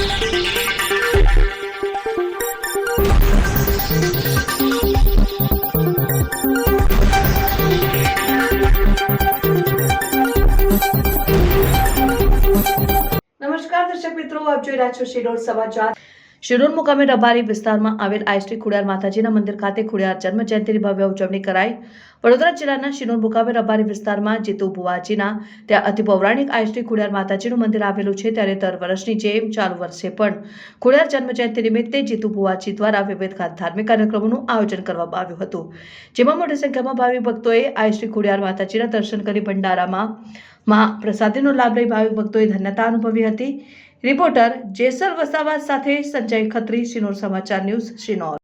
નમસ્કાર દર્શક મિત્રો, આપ જોઈ રહ્યા છો શિનોર સમાચાર। શિનોર મુકામે રબારી વિસ્તારમાં આવેલ આઈશ્રી ખોડિયાર માતાજીના મંદિર ખાતે ખોડિયાર જન્મ જયંતિની ભવ્ય ઉજવણી કરાઈ। વડોદરા જિલ્લાના શિનોર મુકામે રબારી વિસ્તારમાં જીતુ બુવાજીના ત્યાં અતિ પૌરાણિક આઈશ્રી ખોડિયાર માતાજીનું મંદિર આવેલું છે, ત્યારે દર વર્ષની જેમ ચાલુ વર્ષે પણ ખોડિયાર જન્મ જયંતિ નિમિત્તે જીતુ બુવાજી દ્વારા વિવિધ ધાર્મિક કાર્યક્રમોનું આયોજન કરવામાં આવ્યું હતું, જેમાં મોટી સંખ્યામાં ભાવિક ભક્તોએ આઈશ્રી ખોડિયાર માતાજીના દર્શન કરી ભંડારામાં મહાપ્રસાદીનો લાભ લઈ ભાવિક ભક્તોએ ધન્યતા અનુભવી હતી। રિપોર્ટર જેસર વસાવા સાથે સંજય ખત્રી, શિનોર સમાચાર ન્યૂઝ, શિનોર।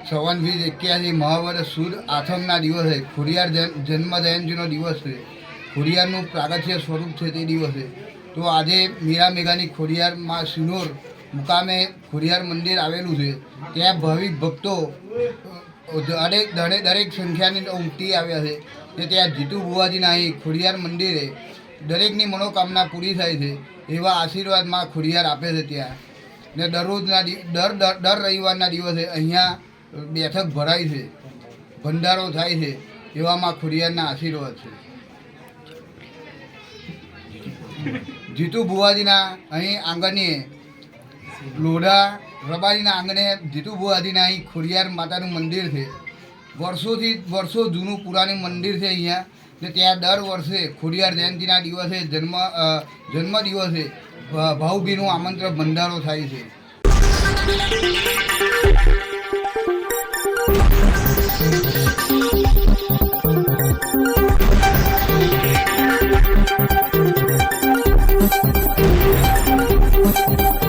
સવન 2081 મહાવરસ સુદ આઠમના દિવસે ખોડિયાર જન્મ જયંતિનો દિવસ છે। ખોડિયારનું પ્રાગટ્ય સ્વરૂપ છે તે દિવસે તો આજે મીરા મેઘાની ખોડિયારમાં શિનોર મુકામે ખોડિયાર મંદિર આવેલું છે, ત્યાં ભાવિક ભક્તો દરેક સંખ્યાની ઉમટી આવ્યા છે ને ત્યાં જીતુ બુવાજીના અહીં ખોડિયાર મંદિરે દરેકની મનોકામના પૂરી થાય છે એવા આશીર્વાદમાં ખોડિયાર આપે છે। ત્યાં ને દરરોજના દર રવિવારના દિવસે અહીંયા બેઠક ભરાય છે, ભંડારો થાય છે, એવામાં ખોડિયારના આશીર્વાદ છે। જીતુ બુવાજીના અહીં આંગણે લોઢા રબારીના આંગણે જીતુ બુવાજીના અહીં ખોડિયાર માતાનું મંદિર છે। વર્ષો જૂનું પુરાણું મંદિર છે અહીંયા ને ત્યાં દર વર્ષે ખોડિયાર જયંતિના દિવસે જન્મ દિવસે ભાવભીનું આમંત્રણ ભંડારો થાય છે।